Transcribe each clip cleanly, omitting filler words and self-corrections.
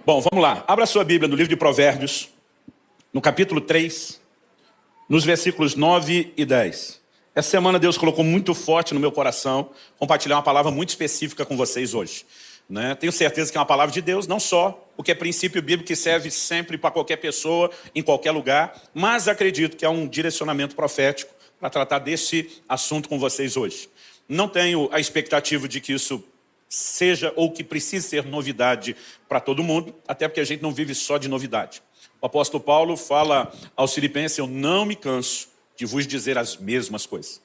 Bom, vamos lá. Abra sua Bíblia no livro de Provérbios, no capítulo 3, nos versículos 9 e 10. Essa semana Deus colocou muito forte no meu coração compartilhar uma palavra muito específica com vocês hoje. Tenho certeza que é uma palavra de Deus, não só o que é princípio bíblico que serve sempre para qualquer pessoa, em qualquer lugar, mas acredito que é um direcionamento profético para tratar desse assunto com vocês hoje. Não tenho a expectativa de que isso seja ou que precise ser novidade para todo mundo, até porque a gente não vive só de novidade. O apóstolo Paulo fala aos Filipenses: eu não me canso de vos dizer as mesmas coisas.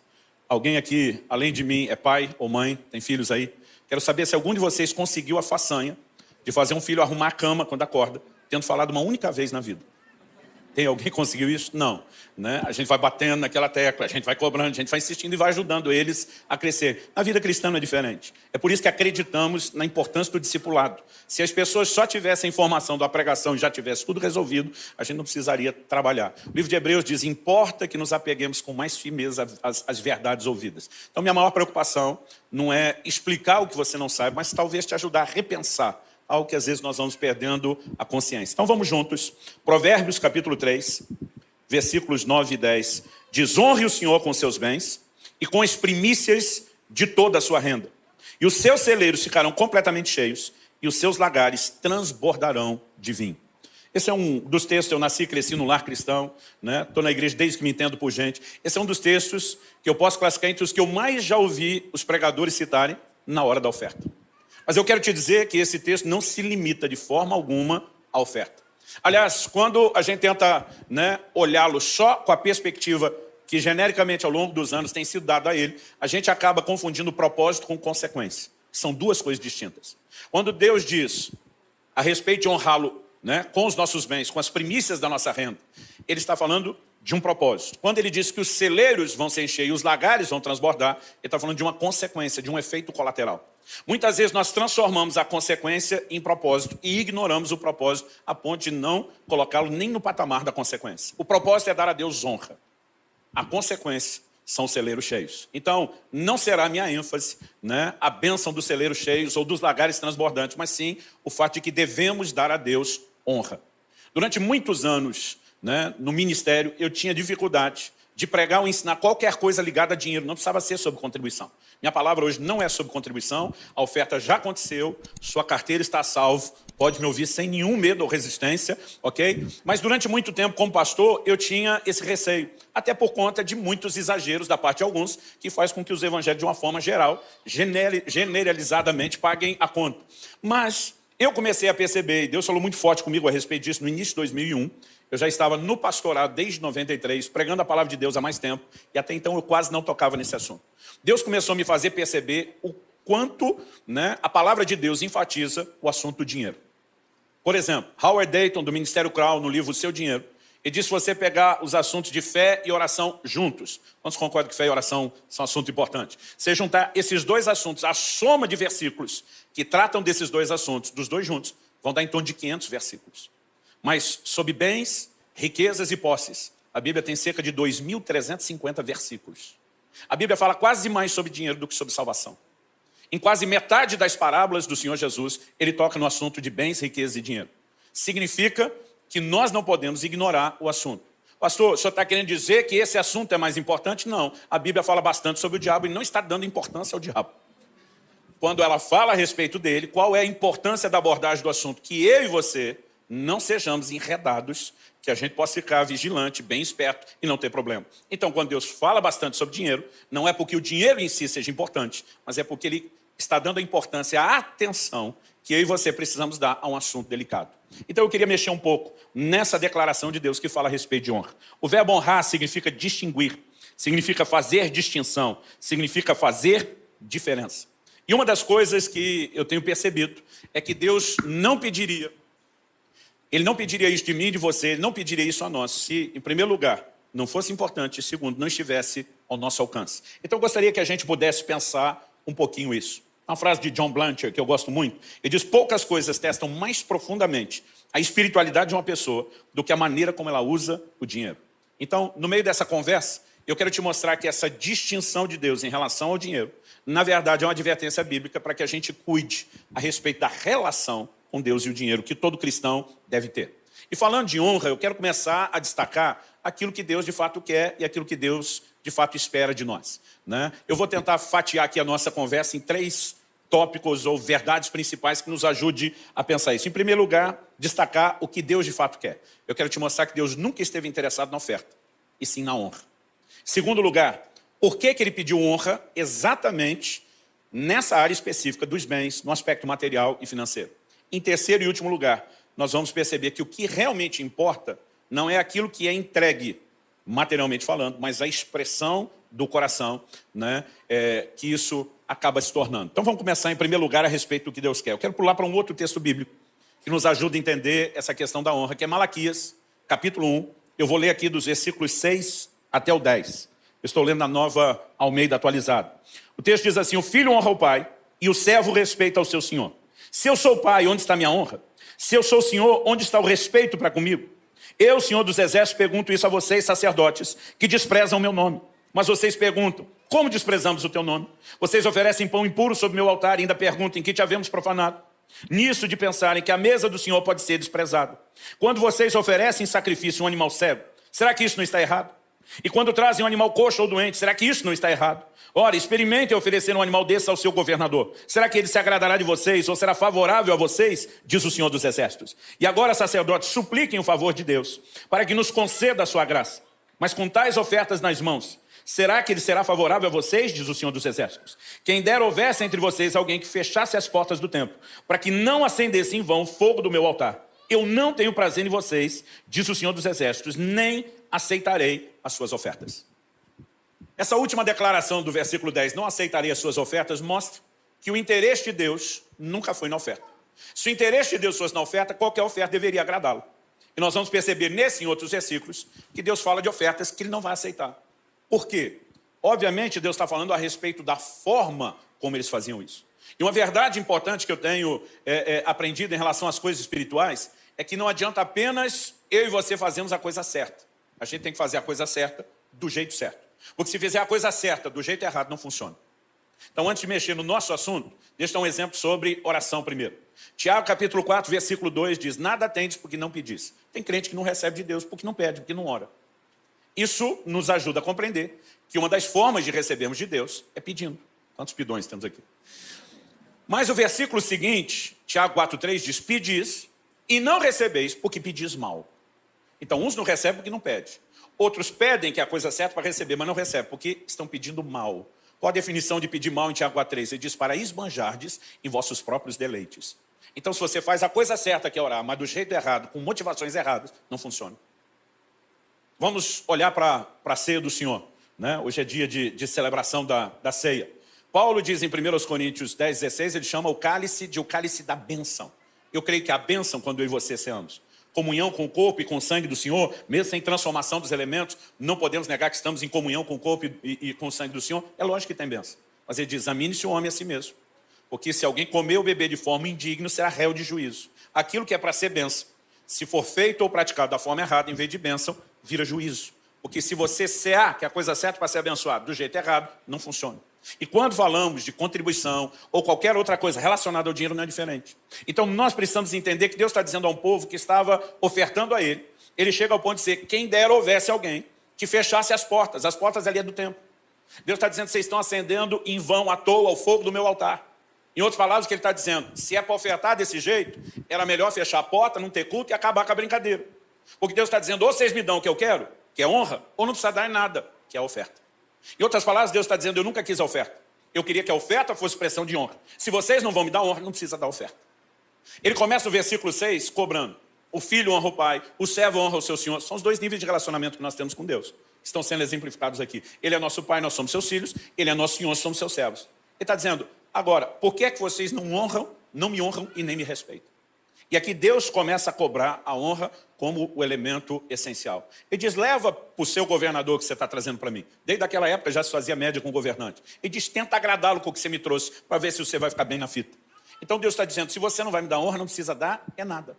Alguém aqui, além de mim, é pai ou mãe, tem filhos aí? Quero saber se algum de vocês conseguiu a façanha de fazer um filho arrumar a cama quando acorda, tendo falado uma única vez na vida. Tem alguém que conseguiu isso? Não. A gente vai batendo naquela tecla, a gente vai cobrando, a gente vai insistindo e vai ajudando eles a crescer. Na vida cristã não é diferente. É por isso que acreditamos na importância do discipulado. Se as pessoas só tivessem a informação da pregação e já tivesse tudo resolvido, a gente não precisaria trabalhar. O livro de Hebreus diz: importa que nos apeguemos com mais firmeza às verdades ouvidas. Então, minha maior preocupação não é explicar o que você não sabe, mas talvez te ajudar a repensar algo que às vezes nós vamos perdendo a consciência. Então vamos juntos. Provérbios capítulo 3, versículos 9 e 10. Diz: honre o Senhor com seus bens e com as primícias de toda a sua renda. E os seus celeiros ficarão completamente cheios e os seus lagares transbordarão de vinho. Esse é um dos textos. Eu nasci e cresci no lar cristão, estou na igreja desde que me entendo por gente. Esse é um dos textos que eu posso classificar entre os que eu mais já ouvi os pregadores citarem na hora da oferta. Mas eu quero te dizer que esse texto não se limita de forma alguma à oferta. Aliás, quando a gente tenta olhá-lo só com a perspectiva que genericamente ao longo dos anos tem sido dada a ele, a gente acaba confundindo propósito com consequência. São duas coisas distintas. Quando Deus diz a respeito de honrá-lo com os nossos bens, com as primícias da nossa renda, ele está falando de um propósito. Quando ele diz que os celeiros vão se encher e os lagares vão transbordar, ele está falando de uma consequência, de um efeito colateral. Muitas vezes nós transformamos a consequência em propósito e ignoramos o propósito a ponto de não colocá-lo nem no patamar da consequência. O propósito é dar a Deus honra. A consequência são os celeiros cheios. Então, não será a minha ênfase a bênção dos celeiros cheios ou dos lagares transbordantes, mas sim o fato de que devemos dar a Deus honra. Durante muitos anos, no ministério, eu tinha dificuldade de pregar ou ensinar qualquer coisa ligada a dinheiro. Não precisava ser sobre contribuição. Minha palavra hoje não é sobre contribuição. A oferta já aconteceu, sua carteira está a salvo, pode me ouvir sem nenhum medo ou resistência, ok? Mas durante muito tempo, como pastor, eu tinha esse receio. Até por conta de muitos exageros da parte de alguns, que faz com que os evangelhos, de uma forma geral, generalizadamente, paguem a conta. Mas eu comecei a perceber, e Deus falou muito forte comigo a respeito disso no início de 2001, eu já estava no pastorado desde 93, pregando a palavra de Deus há mais tempo, e até então eu quase não tocava nesse assunto. Deus começou a me fazer perceber o quanto a palavra de Deus enfatiza o assunto do dinheiro. Por exemplo, Howard Dayton, do Ministério Crown, no livro O Seu Dinheiro, ele diz: se você pegar os assuntos de fé e oração juntos, quantos concordam que fé e oração são assunto importante? Se juntar esses dois assuntos, a soma de versículos que tratam desses dois assuntos, dos dois juntos, vão dar em torno de 500 versículos. Mas sobre bens, riquezas e posses, a Bíblia tem cerca de 2.350 versículos. A Bíblia fala quase mais sobre dinheiro do que sobre salvação. Em quase metade das parábolas do Senhor Jesus, ele toca no assunto de bens, riquezas e dinheiro. Significa que nós não podemos ignorar o assunto. Pastor, o senhor está querendo dizer que esse assunto é mais importante? Não. A Bíblia fala bastante sobre o diabo e não está dando importância ao diabo. Quando ela fala a respeito dele, qual é a importância da abordagem do assunto? Que eu e você não sejamos enredados, que a gente possa ficar vigilante, bem esperto e não ter problema. Então, quando Deus fala bastante sobre dinheiro, não é porque o dinheiro em si seja importante, mas é porque ele está dando a importância, a atenção que eu e você precisamos dar a um assunto delicado. Então, eu queria mexer um pouco nessa declaração de Deus que fala a respeito de honra. O verbo honrar significa distinguir, significa fazer distinção, significa fazer diferença. E uma das coisas que eu tenho percebido é que Deus não pediria, Ele não pediria isso de mim e de você, Ele não pediria isso a nós, se, em primeiro lugar, não fosse importante, e segundo, não estivesse ao nosso alcance. Então, eu gostaria que a gente pudesse pensar um pouquinho isso. Uma frase de John Blanchard, que eu gosto muito, ele diz: poucas coisas testam mais profundamente a espiritualidade de uma pessoa do que a maneira como ela usa o dinheiro. Então, no meio dessa conversa, eu quero te mostrar que essa distinção de Deus em relação ao dinheiro, na verdade, é uma advertência bíblica para que a gente cuide a respeito da relação com Deus e o dinheiro, que todo cristão deve ter. E falando de honra, eu quero começar a destacar aquilo que Deus de fato quer e aquilo que Deus de fato espera de nós, né? Eu vou tentar fatiar aqui a nossa conversa em 3 tópicos ou verdades principais que nos ajude a pensar isso. Em primeiro lugar, destacar o que Deus de fato quer. Eu quero te mostrar que Deus nunca esteve interessado na oferta, e sim na honra. Em segundo lugar, por que ele pediu honra exatamente nessa área específica dos bens, no aspecto material e financeiro. Em terceiro e último lugar, nós vamos perceber que o que realmente importa não é aquilo que é entregue, materialmente falando, mas a expressão do coração, né, que isso acaba se tornando. Então vamos começar em primeiro lugar a respeito do que Deus quer. Eu quero pular para um outro texto bíblico que nos ajuda a entender essa questão da honra, que é Malaquias, capítulo 1. Eu vou ler aqui dos versículos 6 até o 10. Eu estou lendo a Nova Almeida atualizada. O texto diz assim: o filho honra o pai e o servo respeita ao seu senhor. Se eu sou o pai, onde está minha honra? Se eu sou o senhor, onde está o respeito para comigo? Eu, Senhor dos Exércitos, pergunto isso a vocês, sacerdotes, que desprezam o meu nome. Mas vocês perguntam: como desprezamos o teu nome? Vocês oferecem pão impuro sobre meu altar e ainda perguntam: em que te havemos profanado? Nisso de pensarem que a mesa do Senhor pode ser desprezada. Quando vocês oferecem em sacrifício um animal cego, será que isso não está errado? E quando trazem um animal coxo ou doente, será que isso não está errado? Ora, experimentem oferecer um animal desse ao seu governador. Será que ele se agradará de vocês ou será favorável a vocês? Diz o Senhor dos Exércitos. E agora, sacerdotes, supliquem o favor de Deus, para que nos conceda a sua graça. Mas com tais ofertas nas mãos, será que ele será favorável a vocês? Diz o Senhor dos Exércitos. Quem dera houvesse entre vocês alguém que fechasse as portas do templo, para que não acendesse em vão fogo do meu altar. Eu não tenho prazer em vocês, diz o Senhor dos Exércitos, nem aceitarei as suas ofertas. Essa última declaração do versículo 10, não aceitarei as suas ofertas, mostra que o interesse de Deus nunca foi na oferta. Se o interesse de Deus fosse na oferta, qualquer oferta deveria agradá-lo. E nós vamos perceber nesse e em outros versículos que Deus fala de ofertas que ele não vai aceitar. Por quê? Obviamente Deus está falando a respeito da forma como eles faziam isso. E uma verdade importante que eu tenho aprendido em relação às coisas espirituais é que não adianta apenas eu e você fazermos a coisa certa. A gente tem que fazer a coisa certa do jeito certo. Porque se fizer a coisa certa do jeito errado, não funciona. Então, antes de mexer no nosso assunto, deixa eu dar um exemplo sobre oração primeiro. Tiago, capítulo 4, versículo 2, diz: nada tendes porque não pedis. Tem crente que não recebe de Deus porque não pede, porque não ora. Isso nos ajuda a compreender que uma das formas de recebermos de Deus é pedindo. Quantos pidões temos aqui? Mas o versículo seguinte, Tiago 4,3, diz: pedis e não recebeis porque pedis mal. Então, uns não recebem porque não pedem. Outros pedem que é a coisa certa para receber, mas não recebem porque estão pedindo mal. Qual a definição de pedir mal em Tiago 4,3? Ele diz: para esbanjardes em vossos próprios deleites. Então, se você faz a coisa certa, que é orar, mas do jeito errado, com motivações erradas, não funciona. Vamos olhar para a ceia do Senhor, né? Hoje é dia de celebração da ceia. Paulo diz em 1 Coríntios 10,16, ele chama o cálice de o cálice da bênção. Eu creio que a bênção, quando eu e você ceamos, comunhão com o corpo e com o sangue do Senhor, mesmo sem transformação dos elementos, não podemos negar que estamos em comunhão com o corpo e com o sangue do Senhor. É lógico que tem bênção. Mas ele diz: examine-se o homem a si mesmo. Porque se alguém comer ou beber de forma indigna, será réu de juízo. Aquilo que é para ser bênção, se for feito ou praticado da forma errada, em vez de bênção, vira juízo. Porque se você cear, que é a coisa certa para ser abençoado, do jeito errado, não funciona. E quando falamos de contribuição ou qualquer outra coisa relacionada ao dinheiro, não é diferente. Então nós precisamos entender que Deus está dizendo a um povo que estava ofertando a ele. Ele chega ao ponto de dizer: quem dera houvesse alguém que fechasse as portas ali é do templo. Deus está dizendo: vocês estão acendendo em vão, à toa, o fogo do meu altar. Em outras palavras, o que ele está dizendo: se é para ofertar desse jeito, era melhor fechar a porta, não ter culto e acabar com a brincadeira. Porque Deus está dizendo: ou vocês me dão o que eu quero, que é honra, ou não precisa dar nada, que é a oferta. Em outras palavras, Deus está dizendo: eu nunca quis a oferta. Eu queria que a oferta fosse expressão de honra. Se vocês não vão me dar honra, não precisa dar oferta. Ele começa o versículo 6 cobrando. O filho honra o pai, o servo honra o seu senhor. São os dois níveis de relacionamento que nós temos com Deus, que estão sendo exemplificados aqui. Ele é nosso pai, nós somos seus filhos. Ele é nosso senhor, nós somos seus servos. Ele está dizendo: agora, por que é que vocês não me honram e nem me respeitam? E aqui Deus começa a cobrar a honra como o elemento essencial. Ele diz: leva para o seu governador que você está trazendo para mim. Desde aquela época já se fazia média com o governante. Ele diz: tenta agradá-lo com o que você me trouxe, para ver se você vai ficar bem na fita. Então Deus está dizendo: se você não vai me dar honra, não precisa dar, é nada.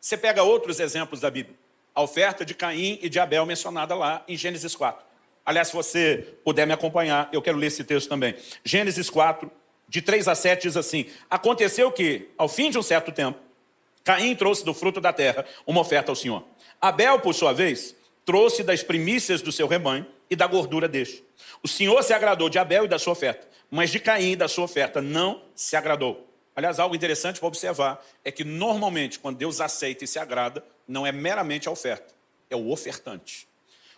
Você pega outros exemplos da Bíblia. A oferta de Caim e de Abel mencionada lá em Gênesis 4. Aliás, se você puder me acompanhar, eu quero ler esse texto também. Gênesis 4, de 3 a 7, diz assim: aconteceu que, ao fim de um certo tempo, Caim trouxe do fruto da terra uma oferta ao Senhor. Abel, por sua vez, trouxe das primícias do seu rebanho e da gordura deste. O Senhor se agradou de Abel e da sua oferta, mas de Caim e da sua oferta não se agradou. Aliás, algo interessante para observar é que normalmente quando Deus aceita e se agrada, não é meramente a oferta, é o ofertante.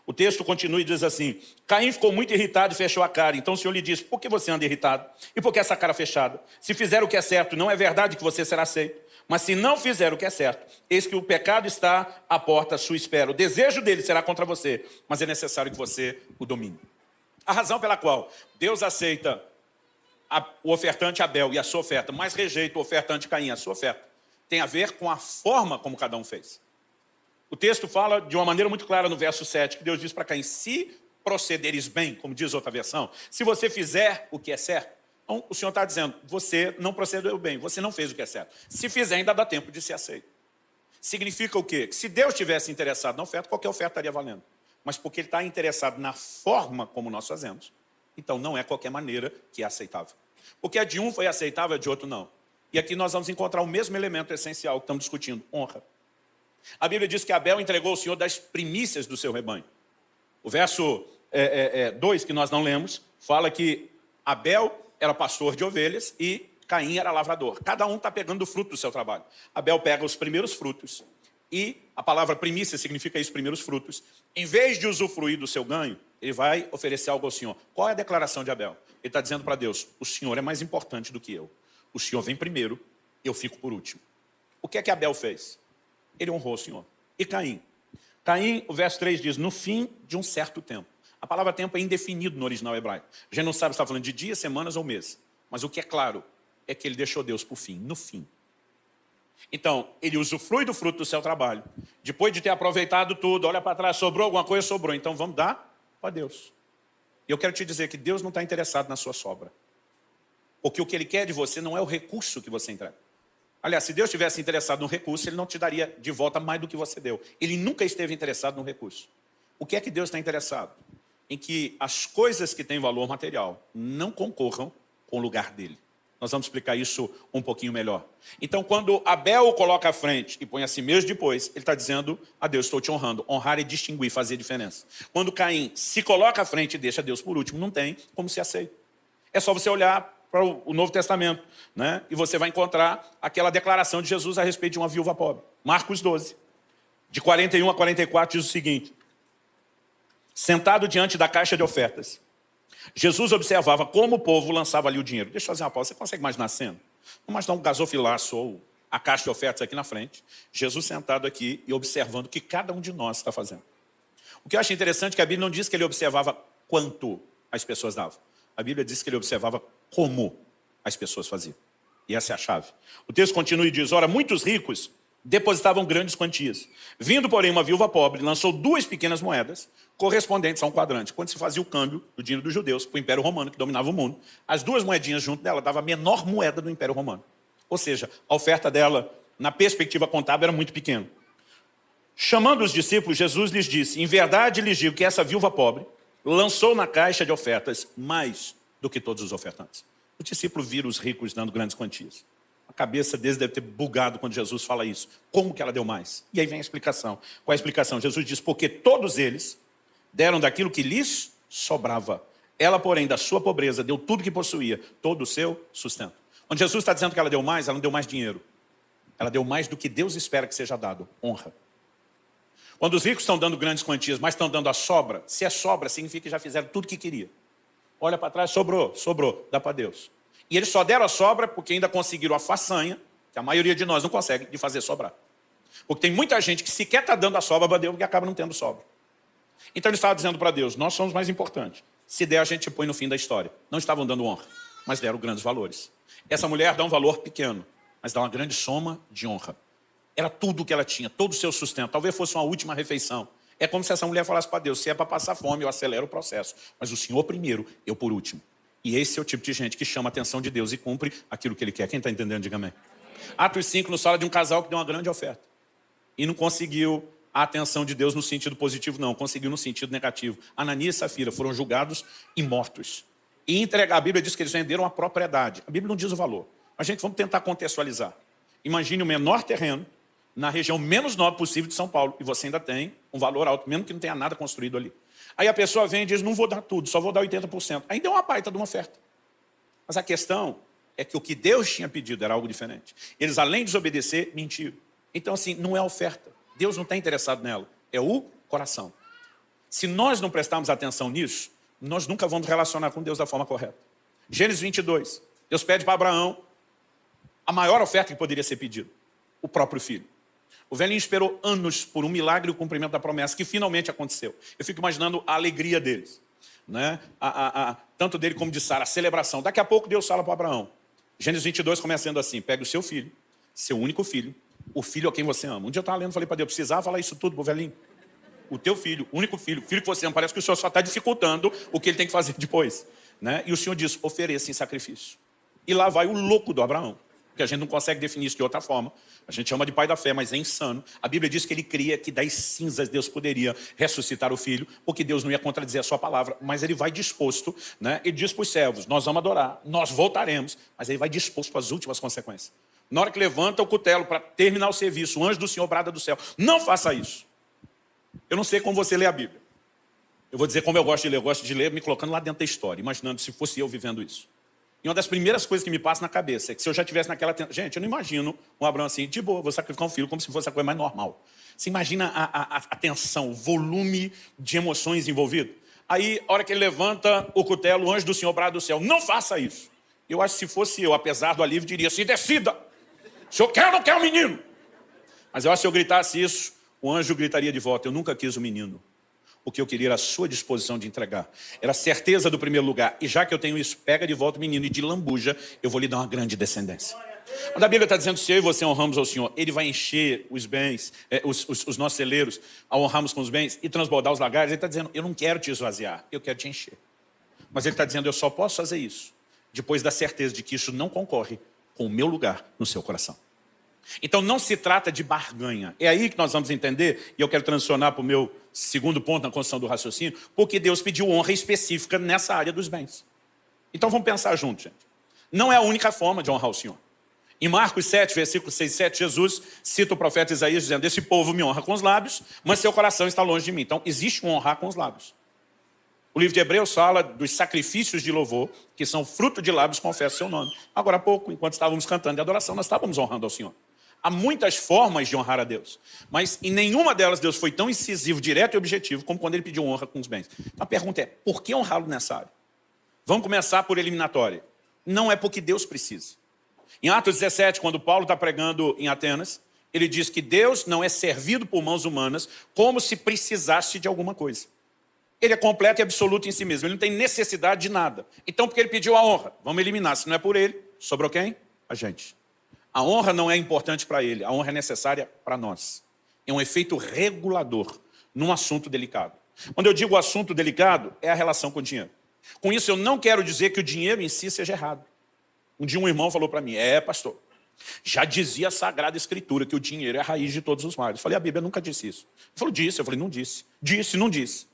O texto continua e diz assim: Caim ficou muito irritado e fechou a cara. Então o Senhor lhe disse: por que você anda irritado? E por que essa cara fechada? Se fizer o que é certo, não é verdade que você será aceito. Mas se não fizer o que é certo, eis que o pecado está à porta à sua espera. O desejo dele será contra você, mas é necessário que você o domine. A razão pela qual Deus aceita o ofertante Abel e a sua oferta, mas rejeita o ofertante Caim e a sua oferta, tem a ver com a forma como cada um fez. O texto fala de uma maneira muito clara no verso 7, que Deus diz para Caim: se procederes bem, como diz outra versão, se você fizer o que é certo. Então o Senhor está dizendo: você não procedeu bem, você não fez o que é certo. Se fizer, ainda dá tempo de ser aceito. Significa o quê? Que se Deus tivesse interessado na oferta, qualquer oferta estaria valendo. Mas porque Ele está interessado na forma como nós fazemos, então não é qualquer maneira que é aceitável. Porque a de um foi aceitável, a de outro não. E aqui nós vamos encontrar o mesmo elemento essencial que estamos discutindo: honra. A Bíblia diz que Abel entregou ao Senhor das primícias do seu rebanho. O verso 2, que nós não lemos, fala que Abel era pastor de ovelhas e Caim era lavrador. Cada um está pegando o fruto do seu trabalho. Abel pega os primeiros frutos e a palavra primícia significa isso, primeiros frutos. Em vez de usufruir do seu ganho, ele vai oferecer algo ao Senhor. Qual é a declaração de Abel? Ele está dizendo para Deus: o Senhor é mais importante do que eu. O Senhor vem primeiro, eu fico por último. O que é que Abel fez? Ele honrou o Senhor. E Caim? Caim, o verso 3 diz: no fim de um certo tempo. A palavra tempo é indefinido no original hebraico. A gente não sabe se está falando de dias, semanas ou meses. Mas o que é claro é que ele deixou Deus por fim, no fim. Então, ele usufrui do fruto do seu trabalho. Depois de ter aproveitado tudo, olha para trás, sobrou alguma coisa? Sobrou. Então vamos dar para Deus. E eu quero te dizer que Deus não está interessado na sua sobra. Porque o que Ele quer de você não é o recurso que você entrega. Aliás, se Deus estivesse interessado no recurso, Ele não te daria de volta mais do que você deu. Ele nunca esteve interessado no recurso. O que é que Deus está interessado? Em que as coisas que têm valor material não concorram com o lugar dele. Nós vamos explicar isso um pouquinho melhor. Então, quando Abel o coloca à frente e põe a si mesmo depois, ele está dizendo a Deus: estou te honrando. Honrar é distinguir, fazer diferença. Quando Caim se coloca à frente e deixa Deus por último, não tem como se aceita. É só você olhar para o Novo Testamento, né? E você vai encontrar aquela declaração de Jesus a respeito de uma viúva pobre. Marcos 12, de 41 a 44, diz o seguinte: sentado diante da caixa de ofertas, Jesus observava como o povo lançava ali o dinheiro. Deixa eu fazer uma pausa. Você consegue imaginar a cena? Vamos imaginar um gasofilaço ou a caixa de ofertas aqui na frente. Jesus sentado aqui e observando o que cada um de nós está fazendo. O que eu acho interessante é que a Bíblia não diz que ele observava quanto as pessoas davam. A Bíblia diz que ele observava como as pessoas faziam. E essa é a chave. O texto continua e diz: ora, muitos ricos depositavam grandes quantias. Vindo, porém, uma viúva pobre, lançou 2 pequenas moedas, correspondentes a um quadrante. Quando se fazia o câmbio do dinheiro dos judeus para o Império Romano, que dominava o mundo, as 2 moedinhas junto dela davam a menor moeda do Império Romano. Ou seja, a oferta dela, na perspectiva contábil, era muito pequena. Chamando os discípulos, Jesus lhes disse: em verdade lhes digo que essa viúva pobre lançou na caixa de ofertas mais do que todos os ofertantes. O discípulo vira os ricos dando grandes quantias. A cabeça deles deve ter bugado quando Jesus fala isso. Como que ela deu mais? E aí vem a explicação. Qual é a explicação? Jesus diz: porque todos eles deram daquilo que lhes sobrava. Ela, porém, da sua pobreza, deu tudo que possuía, todo o seu sustento. Quando Jesus está dizendo que ela não deu mais dinheiro. Ela deu mais do que Deus espera que seja dado: honra. Quando os ricos estão dando grandes quantias, mas estão dando a sobra, se é sobra, significa que já fizeram tudo que queria. Olha para trás, sobrou, dá para Deus. E eles só deram a sobra porque ainda conseguiram a façanha, que a maioria de nós não consegue, de fazer sobrar. Porque tem muita gente que sequer está dando a sobra para Deus e acaba não tendo sobra. Então ele estava dizendo para Deus: nós somos mais importantes. Se der, a gente põe no fim da história. Não estavam dando honra, mas deram grandes valores. Essa mulher dá um valor pequeno, mas dá uma grande soma de honra. Era tudo o que ela tinha, todo o seu sustento. Talvez fosse uma última refeição. É como se essa mulher falasse para Deus: se é para passar fome, eu acelero o processo. Mas o Senhor primeiro, eu por último. E esse é o tipo de gente que chama a atenção de Deus e cumpre aquilo que Ele quer. Quem está entendendo, diga amém. Atos 5 nos fala de um casal que deu uma grande oferta. E não conseguiu a atenção de Deus no sentido positivo, não. Conseguiu no sentido negativo. Ananias e Safira foram julgados e mortos. E entregar, a Bíblia diz que eles venderam a propriedade. A Bíblia não diz o valor. Mas, gente, vamos tentar contextualizar. Imagine o menor terreno na região menos nobre possível de São Paulo, e você ainda tem um valor alto, mesmo que não tenha nada construído ali. Aí a pessoa vem e diz, não vou dar tudo, só vou dar 80%. Aí deu uma baita de uma oferta. Mas a questão é que o que Deus tinha pedido era algo diferente. Eles, além de desobedecer, mentiram. Então, assim, não é a oferta. Deus não está interessado nela. É o coração. Se nós não prestarmos atenção nisso, nós nunca vamos relacionar com Deus da forma correta. Gênesis 22. Deus pede para Abraão a maior oferta que poderia ser pedida. O próprio filho. O velhinho esperou anos por um milagre e o cumprimento da promessa, que finalmente aconteceu. Eu fico imaginando a alegria deles. Né? Tanto dele como de Sara, a celebração. Daqui a pouco Deus fala para Abraão. Gênesis 22 começa sendo assim, pegue o seu filho, seu único filho, o filho a quem você ama. Um dia eu estava lendo e falei para Deus, precisava falar isso tudo pro velhinho? O teu filho, o único filho, o filho que você ama, parece que o Senhor só está dificultando o que ele tem que fazer depois. Né? E o Senhor diz, ofereça em sacrifício. E lá vai o louco do Abraão, que a gente não consegue definir isso de outra forma. A gente chama de pai da fé, mas é insano. A Bíblia diz que ele cria que das cinzas Deus poderia ressuscitar o filho, porque Deus não ia contradizer a sua palavra, mas ele vai disposto, né? Ele diz para os servos, nós vamos adorar, nós voltaremos, mas ele vai disposto às últimas consequências. Na hora que levanta o cutelo para terminar o serviço, o anjo do Senhor brada do céu, não faça isso. Eu não sei como você lê a Bíblia. Eu vou dizer como eu gosto de ler. Eu gosto de ler me colocando lá dentro da história, imaginando se fosse eu vivendo isso. E uma das primeiras coisas que me passa na cabeça é que se eu já tivesse naquela... Gente, eu não imagino um Abraão assim, de boa, vou sacrificar um filho como se fosse a coisa mais normal. Você imagina a tensão, o volume de emoções envolvido? Aí, a hora que ele levanta o cutelo, o anjo do Senhor brada do céu, não faça isso. Eu acho que se fosse eu, apesar do alívio, diria assim, decida. O senhor quer ou não quer o menino? Mas eu acho que se eu gritasse isso, o anjo gritaria de volta, eu nunca quis o menino. O que eu queria era a sua disposição de entregar. Era a certeza do primeiro lugar. E já que eu tenho isso, pega de volta o menino e de lambuja, eu vou lhe dar uma grande descendência. Quando a Bíblia está dizendo, se eu e você honramos ao Senhor, Ele vai encher os bens, os nossos celeiros, ao honrarmos com os bens e transbordar os lagares. Ele está dizendo, eu não quero te esvaziar, eu quero te encher. Mas Ele está dizendo, eu só posso fazer isso depois da certeza de que isso não concorre com o meu lugar no seu coração. Então não se trata de barganha. É aí que nós vamos entender, e eu quero transicionar para o meu segundo ponto na construção do raciocínio, porque Deus pediu honra específica nessa área dos bens. Então vamos pensar juntos, gente. Não é a única forma de honrar o Senhor. Em Marcos 7, versículo 6 e 7, Jesus cita o profeta Isaías dizendo, esse povo me honra com os lábios, mas seu coração está longe de mim. Então existe um honrar com os lábios. O livro de Hebreus fala dos sacrifícios de louvor, que são fruto de lábios que confessam seu nome. Agora há pouco, enquanto estávamos cantando de adoração, nós estávamos honrando ao Senhor. Há muitas formas de honrar a Deus, mas em nenhuma delas Deus foi tão incisivo, direto e objetivo, como quando Ele pediu honra com os bens. A pergunta é, por que honrá-lo nessa área? Vamos começar por eliminatória. Não é porque Deus precisa. Em Atos 17, quando Paulo está pregando em Atenas, ele diz que Deus não é servido por mãos humanas como se precisasse de alguma coisa. Ele é completo e absoluto em si mesmo, ele não tem necessidade de nada. Então, porque ele pediu a honra, vamos eliminar. Se não é por ele, sobrou quem? A gente. A honra não é importante para ele, a honra é necessária para nós. É um efeito regulador num assunto delicado. Quando eu digo assunto delicado, é a relação com o dinheiro. Com isso, eu não quero dizer que o dinheiro em si seja errado. Um dia um irmão falou para mim, pastor, já dizia a Sagrada Escritura que o dinheiro é a raiz de todos os males. Eu falei, a Bíblia nunca disse isso. Ele falou, disse. Eu falei, não disse. Disse, não disse.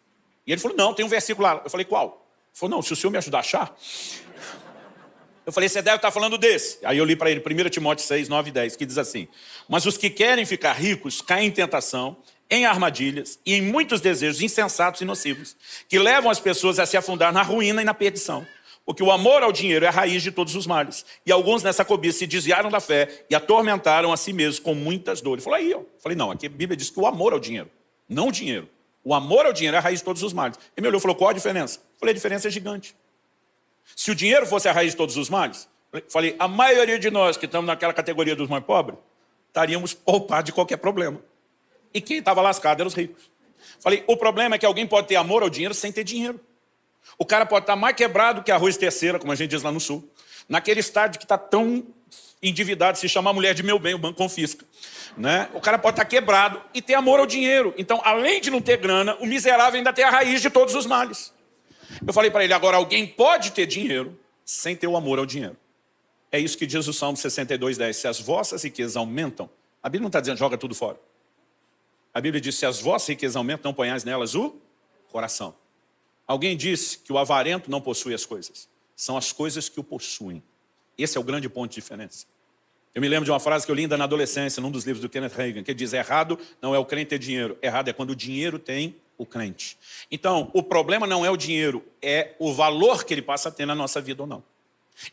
E ele falou, não, tem um versículo lá. Eu falei, qual? Ele falou, não, se o senhor me ajudar a achar... Eu falei, você deve estar falando desse. Aí eu li para ele, 1 Timóteo 6, 9 e 10, que diz assim, mas os que querem ficar ricos caem em tentação, em armadilhas e em muitos desejos insensatos e nocivos, que levam as pessoas a se afundar na ruína e na perdição. Porque o amor ao dinheiro é a raiz de todos os males. E alguns nessa cobiça se desviaram da fé e atormentaram a si mesmos com muitas dores. Ele falou, aí, ó. Eu falei, não, aqui a Bíblia diz que o amor ao dinheiro, não o dinheiro. O amor ao dinheiro é a raiz de todos os males. Ele me olhou e falou, qual a diferença? Eu falei, a diferença é gigante. Se o dinheiro fosse a raiz de todos os males, falei, a maioria de nós que estamos naquela categoria dos mais pobres, estaríamos poupados de qualquer problema. E quem estava lascado eram os ricos. Falei, o problema é que alguém pode ter amor ao dinheiro sem ter dinheiro. O cara pode estar mais quebrado que arroz terceira, como a gente diz lá no sul. Naquele estádio que está tão endividado, se chamar mulher de meu bem, o banco confisca. Né? O cara pode estar quebrado e ter amor ao dinheiro. Então, além de não ter grana, o miserável ainda tem a raiz de todos os males. Eu falei para ele, agora alguém pode ter dinheiro sem ter o amor ao dinheiro. É isso que diz o Salmo 62, 10. Se as vossas riquezas aumentam, a Bíblia não está dizendo joga tudo fora. A Bíblia diz, se as vossas riquezas aumentam, não ponhais nelas o coração. Alguém disse que o avarento não possui as coisas. São as coisas que o possuem. Esse é o grande ponto de diferença. Eu me lembro de uma frase que eu li ainda na adolescência, num dos livros do Kenneth Hagin, que diz: errado não é o crente ter dinheiro, errado é quando o dinheiro tem o crente. Então, o problema não é o dinheiro, é o valor que ele passa a ter na nossa vida ou não.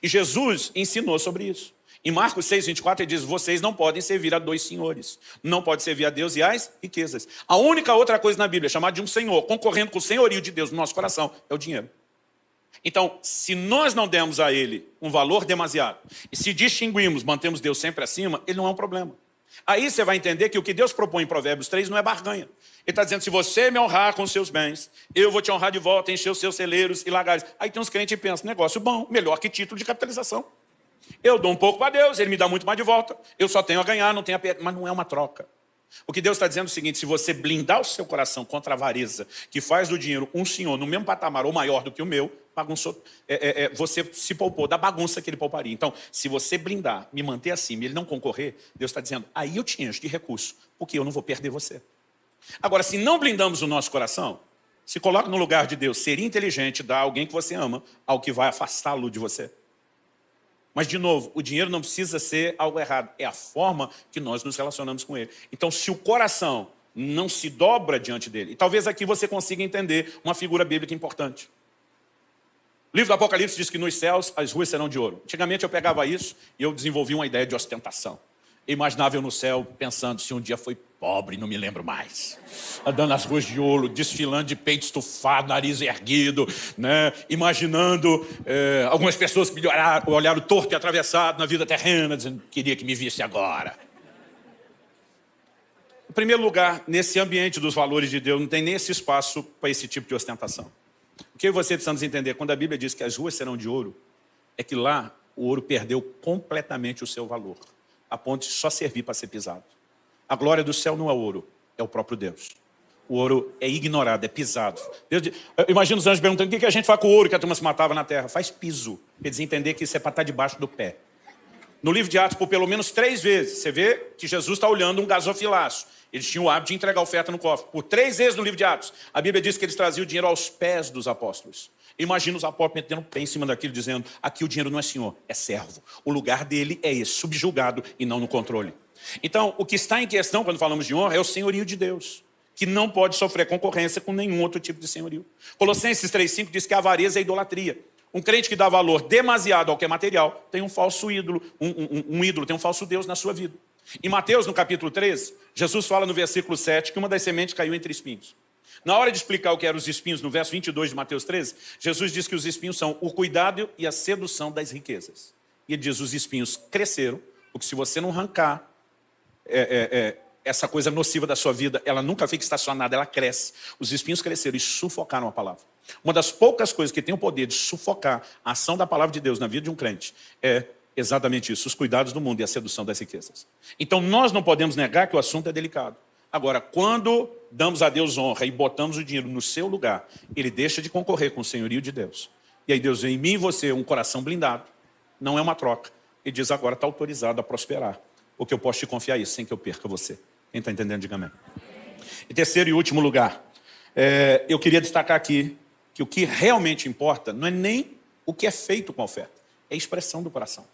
E Jesus ensinou sobre isso. Em Marcos 6:24 ele diz: vocês não podem servir a dois senhores. Não pode servir a Deus e às riquezas. A única outra coisa na Bíblia chamada de um senhor, concorrendo com o senhorio de Deus no nosso coração, é o dinheiro. Então, se nós não demos a ele um valor demasiado, e se distinguimos, mantemos Deus sempre acima, ele não é um problema. Aí você vai entender que o que Deus propõe em Provérbios 3 não é barganha. Ele está dizendo: se você me honrar com os seus bens, eu vou te honrar de volta, encher os seus celeiros e lagares. Aí tem uns crentes que pensam: negócio bom, melhor que título de capitalização. Eu dou um pouco para Deus, ele me dá muito mais de volta. Eu só tenho a ganhar, não tenho a perder. Mas não é uma troca. O que Deus está dizendo é o seguinte: se você blindar o seu coração contra a avareza, que faz do dinheiro um senhor no mesmo patamar ou maior do que o meu, bagunçou, você se poupou da bagunça que ele pouparia. Então, se você blindar, me manter acima e ele não concorrer, Deus está dizendo: aí eu te encho de recurso, porque eu não vou perder você. Agora, se não blindamos o nosso coração, se coloca no lugar de Deus. Seria inteligente dar a alguém que você ama algo que vai afastá-lo de você. Mas, de novo, o dinheiro não precisa ser algo errado. É a forma que nós nos relacionamos com ele. Então, se o coração não se dobra diante dele, e talvez aqui você consiga entender uma figura bíblica importante. O livro do Apocalipse diz que nos céus as ruas serão de ouro. Antigamente eu pegava isso e eu desenvolvi uma ideia de ostentação. Eu imaginava eu no céu pensando: se um dia foi pobre, não me lembro mais. Andando nas ruas de ouro, desfilando de peito estufado, nariz erguido, né? Imaginando algumas pessoas que me olharam torto e atravessado na vida terrena, dizendo: queria que me visse agora. Em primeiro lugar, nesse ambiente dos valores de Deus, não tem nem esse espaço para esse tipo de ostentação. O que você precisamos entender, quando a Bíblia diz que as ruas serão de ouro, é que lá o ouro perdeu completamente o seu valor, a ponto de só servir para ser pisado. A glória do céu não é ouro, é o próprio Deus. O ouro é ignorado, é pisado. Imagina os anjos perguntando: o que a gente faz com o ouro que a turma se matava na terra? Faz piso, para eles entenderem que isso é para estar debaixo do pé. No livro de Atos, por pelo menos 3 vezes, você vê que Jesus está olhando um gasofilaço. Eles tinham o hábito de entregar oferta no cofre. Por 3 vezes no livro de Atos, a Bíblia diz que eles traziam o dinheiro aos pés dos apóstolos. Imagina os apóstolos metendo o pé em cima daquilo, dizendo: aqui o dinheiro não é senhor, é servo. O lugar dele é esse, subjugado e não no controle. Então, o que está em questão quando falamos de honra é o senhorio de Deus, que não pode sofrer concorrência com nenhum outro tipo de senhorio. Colossenses 3:5 diz que a avareza é idolatria. Um crente que dá valor demasiado ao que é material tem um falso ídolo, um ídolo, tem um falso Deus na sua vida. Em Mateus, no capítulo 13, Jesus fala no versículo 7 que uma das sementes caiu entre espinhos. Na hora de explicar o que eram os espinhos, no verso 22 de Mateus 13, Jesus diz que os espinhos são o cuidado e a sedução das riquezas. E ele diz: os espinhos cresceram, porque se você não arrancar essa coisa nociva da sua vida, ela nunca fica estacionada, ela cresce. Os espinhos cresceram e sufocaram a palavra. Uma das poucas coisas que tem o poder de sufocar a ação da palavra de Deus na vida de um crente é exatamente isso: os cuidados do mundo e a sedução das riquezas. Então nós não podemos negar que o assunto é delicado. Agora, quando damos a Deus honra e botamos o dinheiro no seu lugar, ele deixa de concorrer com o senhorio de Deus. E aí Deus vê em mim e você um coração blindado. Não é uma troca. Ele diz: agora está autorizado a prosperar, porque eu posso te confiar isso sem que eu perca você. Quem está entendendo, diga amém. Em terceiro e último lugar, eu queria destacar aqui que o que realmente importa não é nem o que é feito com a oferta, é a expressão do coração.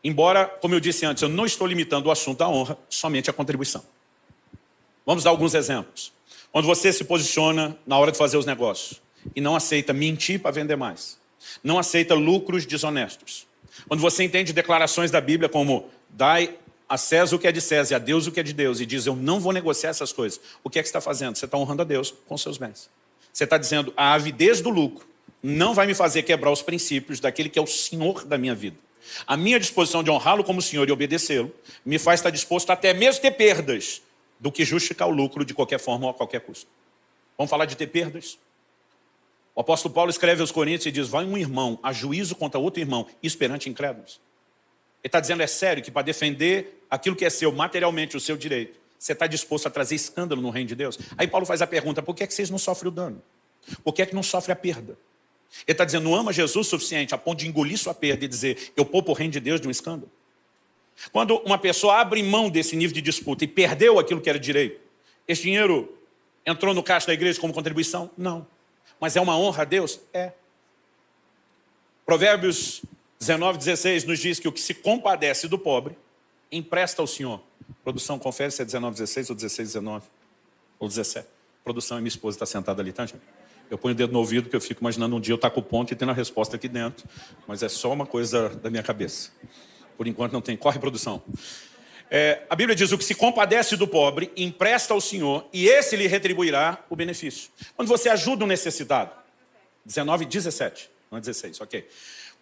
Embora, como eu disse antes, eu não estou limitando o assunto da honra somente à contribuição. Vamos dar alguns exemplos. Quando você se posiciona na hora de fazer os negócios e não aceita mentir para vender mais, não aceita lucros desonestos, quando você entende declarações da Bíblia como: dai a César o que é de César e a Deus o que é de Deus, e diz: eu não vou negociar essas coisas, o que é que você está fazendo? Você está honrando a Deus com seus bens. Você está dizendo: a avidez do lucro não vai me fazer quebrar os princípios daquele que é o Senhor da minha vida. A minha disposição de honrá-lo como Senhor e obedecê-lo me faz estar disposto até mesmo ter perdas, do que justificar o lucro de qualquer forma ou a qualquer custo. Vamos falar de ter perdas? O apóstolo Paulo escreve aos Coríntios e diz: vai um irmão a juízo contra outro irmão, isso perante incrédulos. Ele está dizendo: é sério que para defender aquilo que é seu, materialmente, o seu direito, você está disposto a trazer escândalo no reino de Deus? Aí Paulo faz a pergunta: por que vocês não sofrem o dano? Por que não sofre a perda? Ele está dizendo: não ama Jesus o suficiente a ponto de engolir sua perda e dizer: eu poupo o reino de Deus de um escândalo. Quando uma pessoa abre mão desse nível de disputa e perdeu aquilo que era direito, esse dinheiro entrou no caixa da igreja como contribuição? Não. Mas é uma honra a Deus? É. Provérbios 19:16 nos diz que o que se compadece do pobre, empresta ao Senhor. Produção, confere se é 19:16 ou 16:19 ou 17. Produção, e minha esposa está sentada ali, tá, gente? Eu ponho o dedo no ouvido porque eu fico imaginando um dia eu estar com o ponto e tendo a resposta aqui dentro. Mas é só uma coisa da minha cabeça. Por enquanto não tem. Corre, produção. A Bíblia diz: o que se compadece do pobre, empresta ao Senhor, e esse lhe retribuirá o benefício. Quando você ajuda um necessitado, 19:17, não é 16, ok.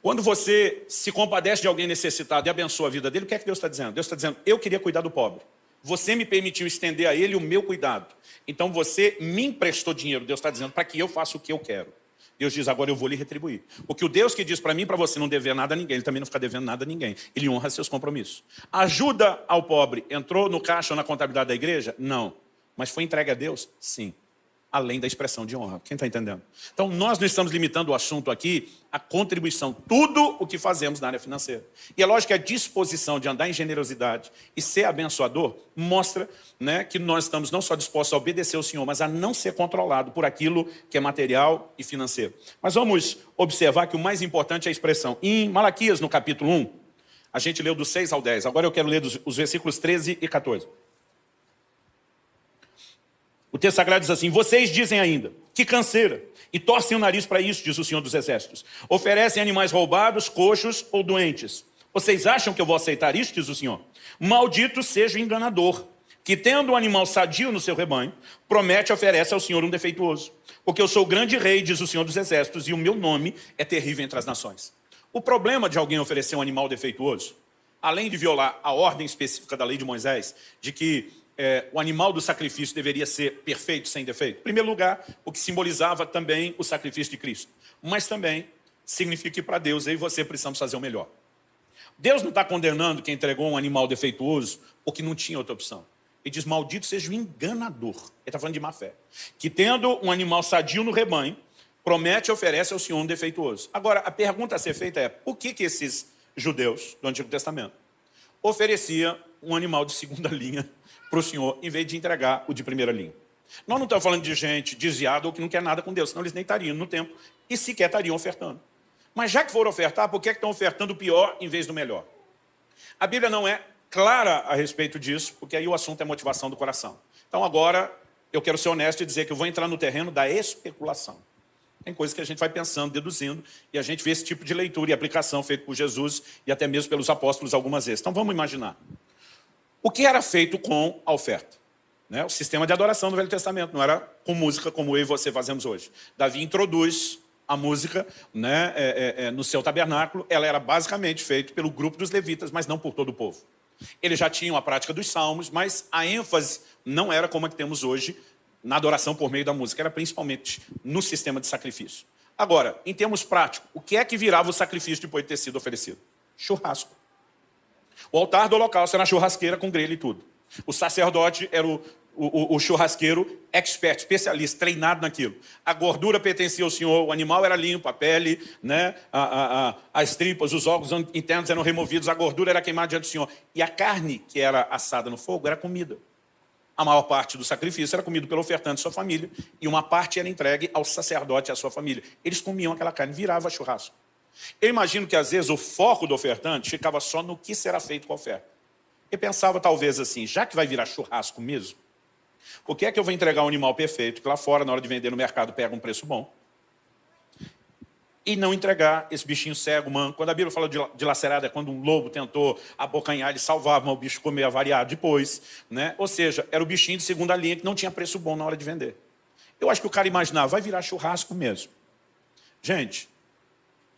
Quando você se compadece de alguém necessitado e abençoa a vida dele, o que é que Deus está dizendo? Deus está dizendo: eu queria cuidar do pobre. Você me permitiu estender a ele o meu cuidado. Então você me emprestou dinheiro, Deus está dizendo, para que eu faça o que eu quero. Deus diz: agora eu vou lhe retribuir. Porque o Deus que diz para mim e para você não dever nada a ninguém, ele também não fica devendo nada a ninguém. Ele honra seus compromissos. Ajuda ao pobre entrou no caixa ou na contabilidade da igreja? Não. Mas foi entregue a Deus? Sim. Além da expressão de honra. Quem está entendendo? Então, nós não estamos limitando o assunto aqui à contribuição. Tudo o que fazemos na área financeira. E é lógico que a disposição de andar em generosidade e ser abençoador mostra, né, que nós estamos não só dispostos a obedecer ao Senhor, mas a não ser controlado por aquilo que é material e financeiro. Mas vamos observar que o mais importante é a expressão. Em Malaquias, no capítulo 1, a gente leu do 6 ao 10. Agora eu quero ler os versículos 13 e 14. O texto sagrado diz assim: vocês dizem ainda, que canseira, e torcem o nariz para isso, diz o Senhor dos Exércitos. Oferecem animais roubados, coxos ou doentes. Vocês acham que eu vou aceitar isso, diz o Senhor? Maldito seja o enganador, que tendo um animal sadio no seu rebanho, promete e oferece ao Senhor um defeituoso. Porque eu sou o grande rei, diz o Senhor dos Exércitos, e o meu nome é terrível entre as nações. O problema de alguém oferecer um animal defeituoso, além de violar a ordem específica da lei de Moisés, de que o animal do sacrifício deveria ser perfeito, sem defeito. Em primeiro lugar, o que simbolizava também o sacrifício de Cristo. Mas também significa que para Deus, eu e você precisamos fazer o melhor. Deus não está condenando quem entregou um animal defeituoso ou que não tinha outra opção. Ele diz: maldito seja o enganador. Ele está falando de má fé. Que tendo um animal sadio no rebanho, promete e oferece ao Senhor um defeituoso. Agora, a pergunta a ser feita é: por que esses judeus do Antigo Testamento ofereciam um animal de segunda linha para o Senhor, em vez de entregar o de primeira linha? Nós não estamos falando de gente desviada ou que não quer nada com Deus, senão eles nem estariam no templo e sequer estariam ofertando. Mas já que foram ofertar, por que estão ofertando o pior em vez do melhor? A Bíblia não é clara a respeito disso, porque aí o assunto é motivação do coração. Então agora eu quero ser honesto e dizer que eu vou entrar no terreno da especulação. Tem coisas que a gente vai pensando, deduzindo, e a gente vê esse tipo de leitura e aplicação feito por Jesus e até mesmo pelos apóstolos algumas vezes. Então vamos imaginar. O que era feito com a oferta? O sistema de adoração do Velho Testamento não era com música como eu e você fazemos hoje. Davi introduz a música, no seu tabernáculo. Ela era basicamente feita pelo grupo dos levitas, mas não por todo o povo. Eles já tinham a prática dos salmos, mas a ênfase não era como a que temos hoje na adoração por meio da música. Era principalmente no sistema de sacrifício. Agora, em termos práticos, o que é que virava o sacrifício depois de ter sido oferecido? Churrasco. O altar do holocausto era na churrasqueira com grelha e tudo. O sacerdote era o churrasqueiro expert, especialista, treinado naquilo. A gordura pertencia ao Senhor, o animal era limpo, a pele, as tripas, os órgãos internos eram removidos, a gordura era queimada diante do Senhor. E a carne que era assada no fogo era comida. A maior parte do sacrifício era comido pelo ofertante e sua família, e uma parte era entregue ao sacerdote e à sua família. Eles comiam aquela carne, virava churrasco. Eu imagino que às vezes o foco do ofertante ficava só no que será feito com a oferta. Eu pensava talvez assim: já que vai virar churrasco mesmo, por que é que eu vou entregar um animal perfeito, que lá fora, na hora de vender no mercado, pega um preço bom, e não entregar esse bichinho cego, manco? Quando a Bíblia fala de lacerado, é quando um lobo tentou abocanhar, ele salvava, mas o bicho comia variado depois. Ou seja, era o bichinho de segunda linha que não tinha preço bom na hora de vender. Eu acho que o cara imaginava: vai virar churrasco mesmo. Gente,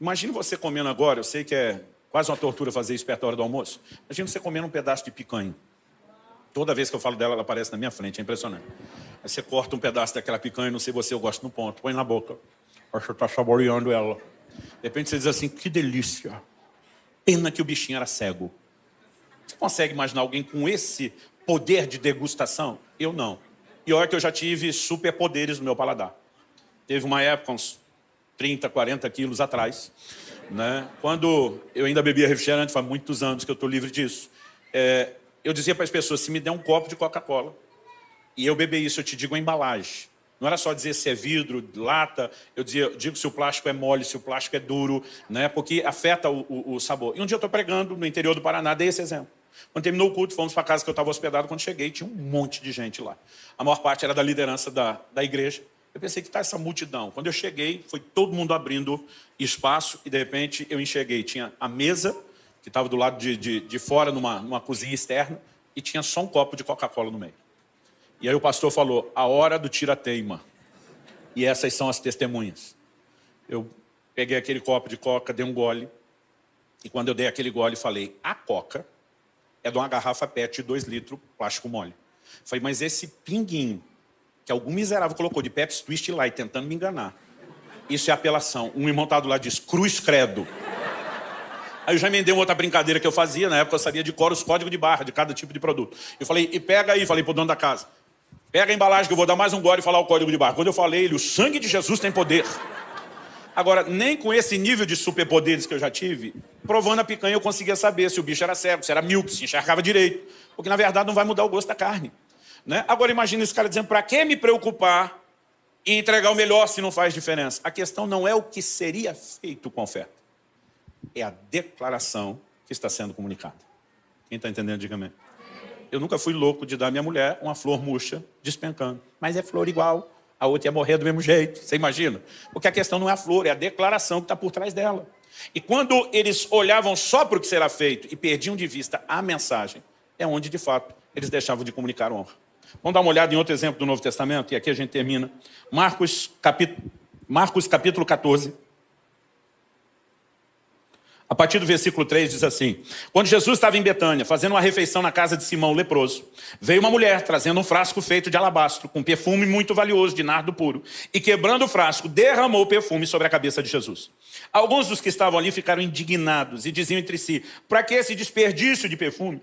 imagine você comendo agora, eu sei que é quase uma tortura fazer isso perto da hora do almoço. Imagina você comendo um pedaço de picanha. Toda vez que eu falo dela, ela aparece na minha frente, é impressionante. Aí você corta um pedaço daquela picanha, não sei você, eu gosto no ponto, põe na boca. Acho que está saboreando ela. De repente você diz assim: que delícia. Pena que o bichinho era cego. Você consegue imaginar alguém com esse poder de degustação? Eu não. E olha que eu já tive superpoderes no meu paladar. Teve uma época, uns 30, 40 quilos atrás, quando eu ainda bebia refrigerante, faz muitos anos que eu estou livre disso, eu dizia para as pessoas: se me der um copo de Coca-Cola e eu beber isso, eu te digo a embalagem, Não era só dizer se é vidro, lata. Eu digo se o plástico é mole, se o plástico é duro, né? Porque afeta o sabor. E um dia eu estou pregando no interior do Paraná, dei esse exemplo. Quando terminou o culto, fomos para a casa que eu estava hospedado. Quando cheguei, tinha um monte de gente lá. A maior parte era da liderança da igreja. Eu pensei que está essa multidão. Quando eu cheguei, foi todo mundo abrindo espaço e, de repente, eu enxerguei. Tinha a mesa, que estava do lado de fora, numa cozinha externa, e tinha só um copo de Coca-Cola no meio. E aí o pastor falou, a hora do tira-teima. E essas são as testemunhas. Eu peguei aquele copo de Coca, dei um gole, e quando eu dei aquele gole, falei, a Coca é de uma garrafa PET de 2 litros, plástico mole. Falei, mas esse pinguinho que algum miserável colocou de Pepsi Twist Light tentando me enganar, isso é apelação. Um irmão tá do lado diz, cruz credo. Aí eu já emendei uma outra brincadeira que eu fazia, na época eu sabia de cor os códigos de barra de cada tipo de produto. Eu falei, e pega aí, falei pro dono da casa, pega a embalagem que eu vou dar mais um gole e falar o código de barra. Quando eu falei, ele, o sangue de Jesus tem poder. Agora, nem com esse nível de superpoderes que eu já tive, provando a picanha eu conseguia saber se o bicho era cego, se era míope, se enxergava direito. Porque, na verdade, não vai mudar o gosto da carne. Né? Agora, imagina esse cara dizendo, para que me preocupar em entregar o melhor se não faz diferença? A questão não é o que seria feito com a oferta. É a declaração que está sendo comunicada. Quem está entendendo, diga amém. Eu nunca fui louco de dar à minha mulher uma flor murcha despencando. Mas é flor igual. A outra ia morrer do mesmo jeito, você imagina? Porque a questão não é a flor, é a declaração que está por trás dela. E quando eles olhavam só para o que será feito e perdiam de vista a mensagem, é onde, de fato, eles deixavam de comunicar honra. Vamos dar uma olhada em outro exemplo do Novo Testamento, e aqui a gente termina. Marcos capítulo 14. A partir do versículo 3 diz assim, quando Jesus estava em Betânia, fazendo uma refeição na casa de Simão o leproso, veio uma mulher trazendo um frasco feito de alabastro, com perfume muito valioso de nardo puro, e quebrando o frasco, derramou o perfume sobre a cabeça de Jesus. Alguns dos que estavam ali ficaram indignados e diziam entre si, para que esse desperdício de perfume?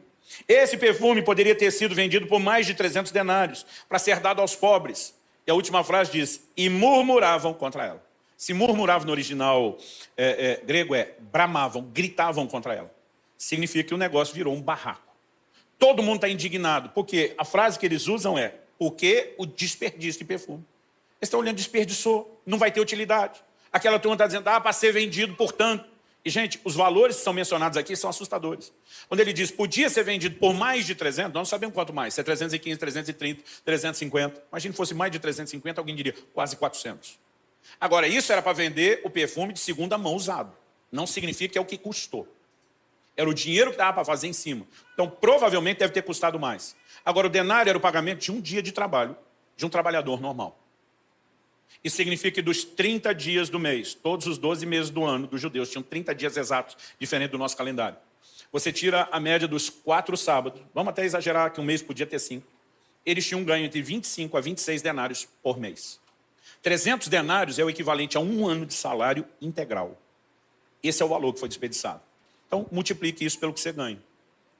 Esse perfume poderia ter sido vendido por mais de 300 denários, para ser dado aos pobres. E a última frase diz, e murmuravam contra ela. Se murmuravam no original grego bramavam, gritavam contra ela. Significa que o negócio virou um barraco. Todo mundo está indignado, porque a frase que eles usam é, porque o desperdício de perfume. Eles estão olhando, desperdiçou, não vai ter utilidade. Aquela turma está dizendo, para ser vendido por tanto. E, gente, os valores que são mencionados aqui são assustadores. Quando ele diz, podia ser vendido por mais de 300, nós não sabemos quanto mais, se é 315, 330, 350. Imagina se fosse mais de 350, alguém diria, quase 400. Agora, isso era para vender o perfume de segunda mão usado. Não significa que é o que custou. Era o dinheiro que dava para fazer em cima. Então, provavelmente, deve ter custado mais. Agora, o denário era o pagamento de um dia de trabalho de um trabalhador normal. Isso significa que dos 30 dias do mês, todos os 12 meses do ano dos judeus tinham 30 dias exatos, diferente do nosso calendário. Você tira a média dos 4 sábados, vamos até exagerar que um mês podia ter 5. Eles tinham um ganho entre 25 a 26 denários por mês. 300 denários é o equivalente a 1 ano de salário integral. Esse é o valor que foi desperdiçado. Então, multiplique isso pelo que você ganha.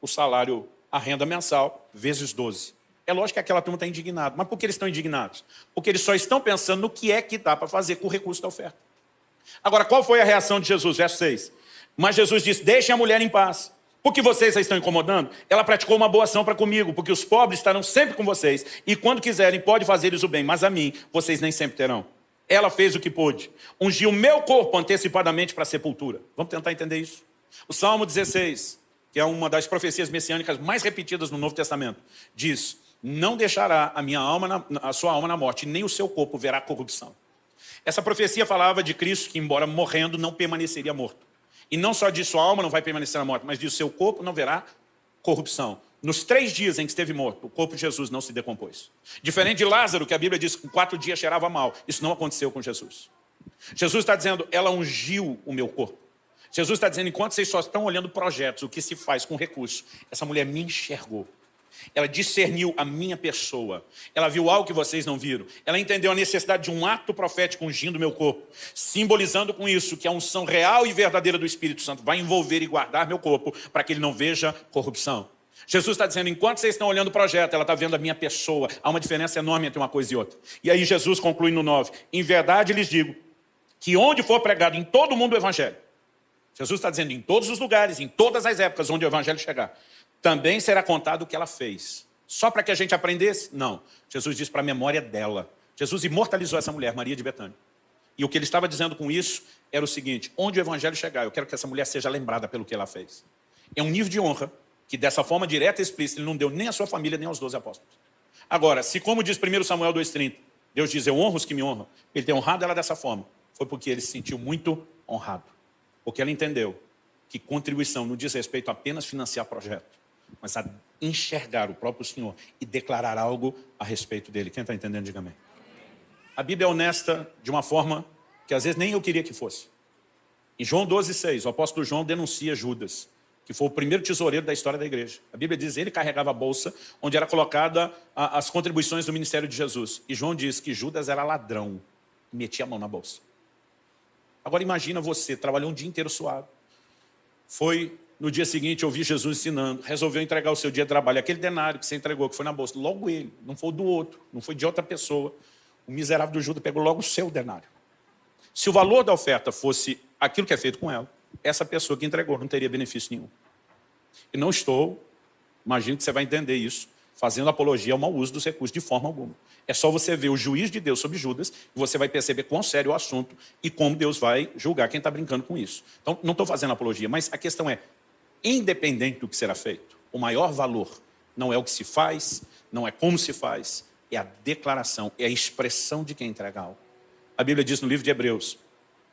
O salário, a renda mensal, vezes 12. É lógico que aquela turma está indignada. Mas por que eles estão indignados? Porque eles só estão pensando no que é que dá para fazer com o recurso da oferta. Agora, qual foi a reação de Jesus? Verso 6. Mas Jesus disse, deixem a mulher em paz. Por que vocês a estão incomodando? Ela praticou uma boa ação para comigo, porque os pobres estarão sempre com vocês, e quando quiserem, pode fazer-lhes o bem, mas a mim, vocês nem sempre terão. Ela fez o que pôde, ungiu o meu corpo antecipadamente para a sepultura. Vamos tentar entender isso? O Salmo 16, que é uma das profecias messiânicas mais repetidas no Novo Testamento, diz, não deixará a sua alma na morte, nem o seu corpo verá corrupção. Essa profecia falava de Cristo que, embora morrendo, não permaneceria morto. E não só diz sua alma não vai permanecer na morte, mas diz seu corpo não verá corrupção. Nos 3 dias em que esteve morto, o corpo de Jesus não se decompôs. Diferente de Lázaro, que a Bíblia diz que com 4 dias cheirava mal. Isso não aconteceu com Jesus. Jesus está dizendo, ela ungiu o meu corpo. Jesus está dizendo, enquanto vocês só estão olhando projetos, o que se faz com recurso, essa mulher me enxergou. Ela discerniu a minha pessoa. Ela viu algo que vocês não viram. Ela entendeu a necessidade de um ato profético ungindo o meu corpo, simbolizando com isso que a unção real e verdadeira do Espírito Santo vai envolver e guardar meu corpo para que ele não veja corrupção. Jesus está dizendo, enquanto vocês estão olhando o projeto, ela está vendo a minha pessoa. Há uma diferença enorme entre uma coisa e outra. E aí Jesus conclui no 9, em verdade lhes digo, que onde for pregado em todo o mundo o evangelho, Jesus está dizendo, em todos os lugares, em todas as épocas onde o evangelho chegar, também será contado o que ela fez. Só para que a gente aprendesse? Não. Jesus diz para a memória dela. Jesus imortalizou essa mulher, Maria de Betânia. E o que ele estava dizendo com isso era o seguinte: onde o evangelho chegar, eu quero que essa mulher seja lembrada pelo que ela fez. É um nível de honra que dessa forma direta e explícita ele não deu nem à sua família, nem aos 12 apóstolos. Agora, se como diz 1 Samuel 2,30, Deus diz, eu honro os que me honram, ele tem honrado ela dessa forma, foi porque ele se sentiu muito honrado. Porque ela entendeu que contribuição não diz respeito a apenas financiar projeto, mas a enxergar o próprio Senhor e declarar algo a respeito dele. Quem está entendendo, diga amém. A Bíblia é honesta de uma forma que às vezes nem eu queria que fosse. Em João 12,6, o apóstolo João denuncia Judas, que foi o primeiro tesoureiro da história da igreja. A Bíblia diz que ele carregava a bolsa onde era colocada as contribuições do ministério de Jesus. E João diz que Judas era ladrão e metia a mão na bolsa. Agora imagina você, trabalhou um dia inteiro suado. Foi no dia seguinte ouvir Jesus ensinando, resolveu entregar o seu dia de trabalho. Aquele denário que você entregou, que foi na bolsa, logo ele, não foi do outro, não foi de outra pessoa. O miserável do Judas pegou logo o seu denário. Se o valor da oferta fosse aquilo que é feito com ela, essa pessoa que entregou não teria benefício nenhum. E não estou, imagino que você vai entender isso, fazendo apologia ao mau uso dos recursos de forma alguma. É só você ver o juiz de Deus sobre Judas e você vai perceber quão sério é o assunto e como Deus vai julgar quem está brincando com isso. Então, não estou fazendo apologia, mas a questão é, independente do que será feito, o maior valor não é o que se faz, não é como se faz, é a declaração, é a expressão de quem entrega algo. A Bíblia diz no livro de Hebreus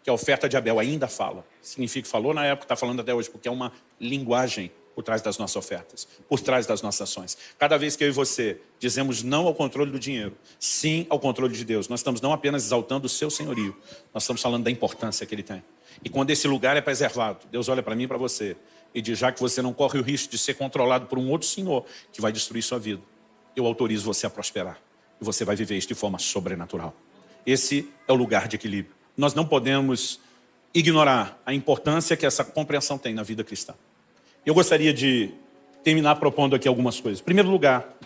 que a oferta de Abel ainda fala. Significa que falou na época, está falando até hoje, porque é uma linguagem por trás das nossas ofertas, por trás das nossas ações. Cada vez que eu e você dizemos não ao controle do dinheiro, sim ao controle de Deus, nós estamos não apenas exaltando o seu senhorio, nós estamos falando da importância que ele tem. E quando esse lugar é preservado, Deus olha para mim e para você e diz, já que você não corre o risco de ser controlado por um outro senhor que vai destruir sua vida, eu autorizo você a prosperar. E você vai viver isso de forma sobrenatural. Esse é o lugar de equilíbrio. Nós não podemos ignorar a importância que essa compreensão tem na vida cristã. Eu gostaria de terminar propondo aqui algumas coisas. Em primeiro lugar,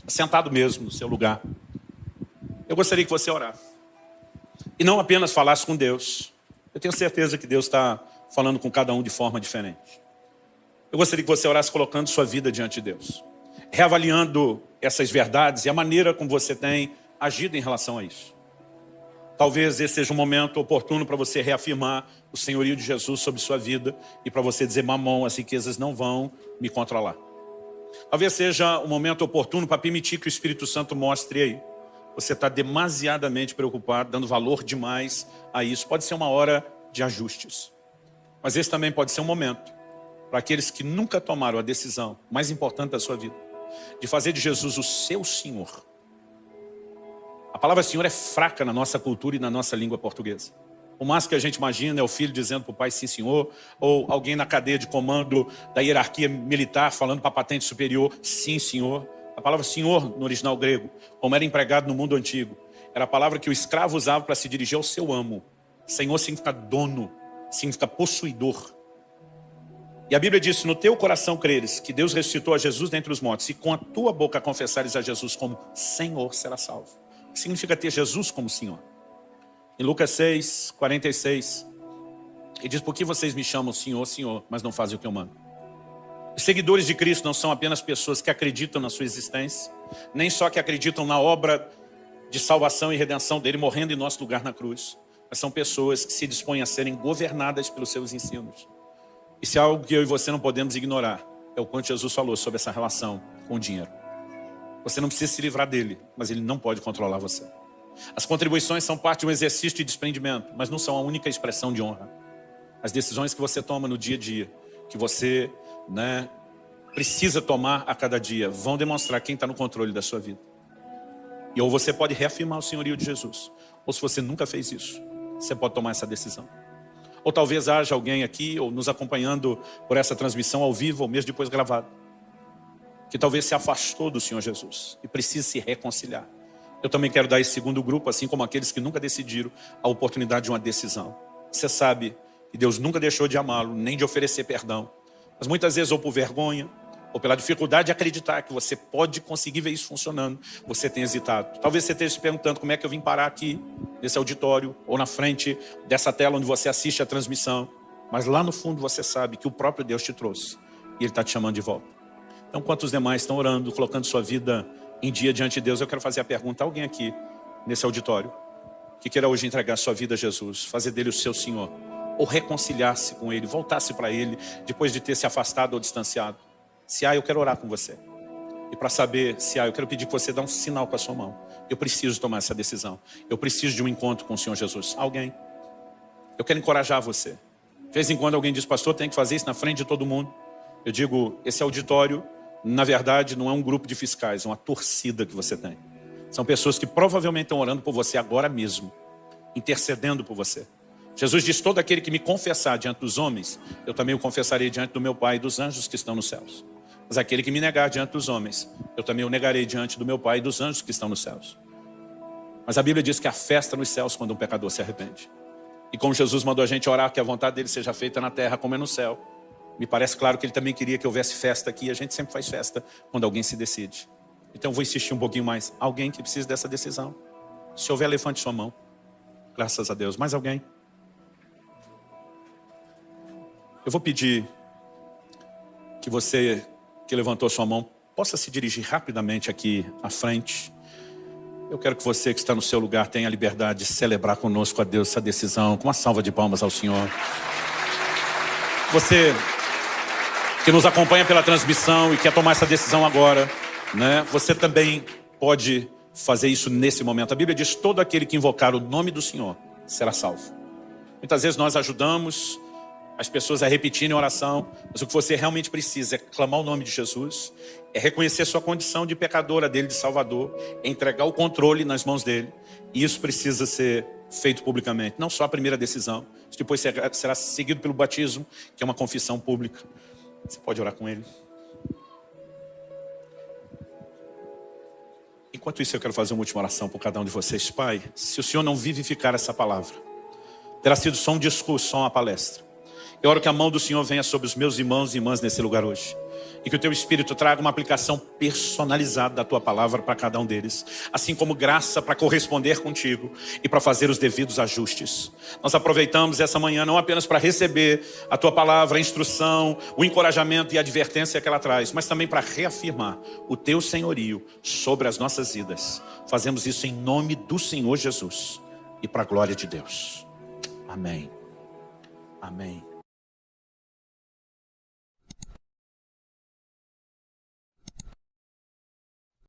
sentado mesmo no seu lugar, eu gostaria que você orasse. E não apenas falasse com Deus. Eu tenho certeza que Deus está falando com cada um de forma diferente. Eu gostaria que você orasse colocando sua vida diante de Deus. Reavaliando essas verdades e a maneira como você tem agido em relação a isso. Talvez esse seja um momento oportuno para você reafirmar o senhorio de Jesus sobre sua vida e para você dizer, Mamon, as riquezas não vão me controlar. Talvez seja um momento oportuno para permitir que o Espírito Santo mostre aí. Você está demasiadamente preocupado, dando valor demais a isso. Pode ser uma hora de ajustes. Mas esse também pode ser um momento para aqueles que nunca tomaram a decisão mais importante da sua vida, de fazer de Jesus o seu Senhor. A palavra Senhor é fraca na nossa cultura e na nossa língua portuguesa. O máximo que a gente imagina é o filho dizendo para o pai, sim senhor, ou alguém na cadeia de comando da hierarquia militar falando para a patente superior, sim senhor. A palavra Senhor no original grego, como era empregado no mundo antigo, era a palavra que o escravo usava para se dirigir ao seu amo. Senhor significa dono, significa possuidor. E a Bíblia diz, se no teu coração creres que Deus ressuscitou a Jesus dentre os mortos e com a tua boca confessares a Jesus como Senhor, será salvo. O que significa ter Jesus como Senhor? Em Lucas 6, 46, ele diz, por que vocês me chamam Senhor, Senhor, mas não fazem o que eu mando? Os seguidores de Cristo não são apenas pessoas que acreditam na sua existência, nem só que acreditam na obra de salvação e redenção dele, morrendo em nosso lugar na cruz, mas são pessoas que se dispõem a serem governadas pelos seus ensinos. E se há algo que eu e você não podemos ignorar, é o quanto Jesus falou sobre essa relação com o dinheiro. Você não precisa se livrar dele, mas ele não pode controlar você. As contribuições são parte de um exercício de desprendimento, mas não são a única expressão de honra. As decisões que você toma no dia a dia, que você precisa tomar a cada dia, vão demonstrar quem está no controle da sua vida. E ou você pode reafirmar o senhorio de Jesus, ou se você nunca fez isso, você pode tomar essa decisão. Ou talvez haja alguém aqui, ou nos acompanhando por essa transmissão ao vivo, ou mesmo depois gravado, que talvez se afastou do Senhor Jesus e precisa se reconciliar. Eu também quero dar esse segundo grupo, assim como aqueles que nunca decidiram, a oportunidade de uma decisão. Você sabe que Deus nunca deixou de amá-lo, nem de oferecer perdão. Mas muitas vezes, ou por vergonha, ou pela dificuldade de acreditar que você pode conseguir ver isso funcionando, você tem hesitado. Talvez você esteja se perguntando como é que eu vim parar aqui, nesse auditório, ou na frente dessa tela onde você assiste a transmissão. Mas lá no fundo você sabe que o próprio Deus te trouxe e Ele está te chamando de volta. Então, enquanto os demais estão orando, colocando sua vida em dia diante de Deus, eu quero fazer a pergunta a alguém aqui nesse auditório que queira hoje entregar sua vida a Jesus, fazer dele o seu Senhor, ou reconciliar-se com Ele, voltar-se para Ele, depois de ter se afastado ou distanciado. Se há, eu quero orar com você. E para saber se há, eu quero pedir que você dê um sinal com a sua mão. Eu preciso tomar essa decisão. Eu preciso de um encontro com o Senhor Jesus. Alguém? Eu quero encorajar você. De vez em quando alguém diz, pastor, tem que fazer isso na frente de todo mundo. Eu digo, esse auditório, na verdade, não é um grupo de fiscais, é uma torcida que você tem. São pessoas que provavelmente estão orando por você agora mesmo, intercedendo por você. Jesus diz, todo aquele que me confessar diante dos homens, eu também o confessarei diante do meu Pai e dos anjos que estão nos céus. Mas aquele que me negar diante dos homens, eu também o negarei diante do meu Pai e dos anjos que estão nos céus. Mas a Bíblia diz que há festa nos céus quando um pecador se arrepende. E como Jesus mandou a gente orar que a vontade dele seja feita na terra como é no céu, me parece claro que ele também queria que houvesse festa aqui. A gente sempre faz festa quando alguém se decide. Então eu vou insistir um pouquinho mais. Alguém que precisa dessa decisão? Se houver, levante sua mão. Graças a Deus. Mais alguém? Eu vou pedir que você que levantou sua mão possa se dirigir rapidamente aqui à frente. Eu quero que você que está no seu lugar tenha a liberdade de celebrar conosco a Deus essa decisão, com uma salva de palmas ao Senhor. Você que nos acompanha pela transmissão e quer tomar essa decisão agora, né? Você também pode fazer isso nesse momento. A Bíblia diz, todo aquele que invocar o nome do Senhor será salvo. Muitas vezes nós ajudamos as pessoas a repetirem a oração, mas o que você realmente precisa é clamar o nome de Jesus, é reconhecer sua condição de pecadora dele, de Salvador, é entregar o controle nas mãos dele, e isso precisa ser feito publicamente. Não só a primeira decisão, depois será seguido pelo batismo, que é uma confissão pública. Você pode orar com ele. Enquanto isso, eu quero fazer uma última oração por cada um de vocês. Pai, se o Senhor não vivificar essa palavra, terá sido só um discurso, só uma palestra. Eu oro que a mão do Senhor venha sobre os meus irmãos e irmãs nesse lugar hoje. E que o teu Espírito traga uma aplicação personalizada da tua palavra para cada um deles. Assim como graça para corresponder contigo e para fazer os devidos ajustes. Nós aproveitamos essa manhã não apenas para receber a tua palavra, a instrução, o encorajamento e a advertência que ela traz, mas também para reafirmar o teu senhorio sobre as nossas vidas. Fazemos isso em nome do Senhor Jesus e para a glória de Deus. Amém. Amém.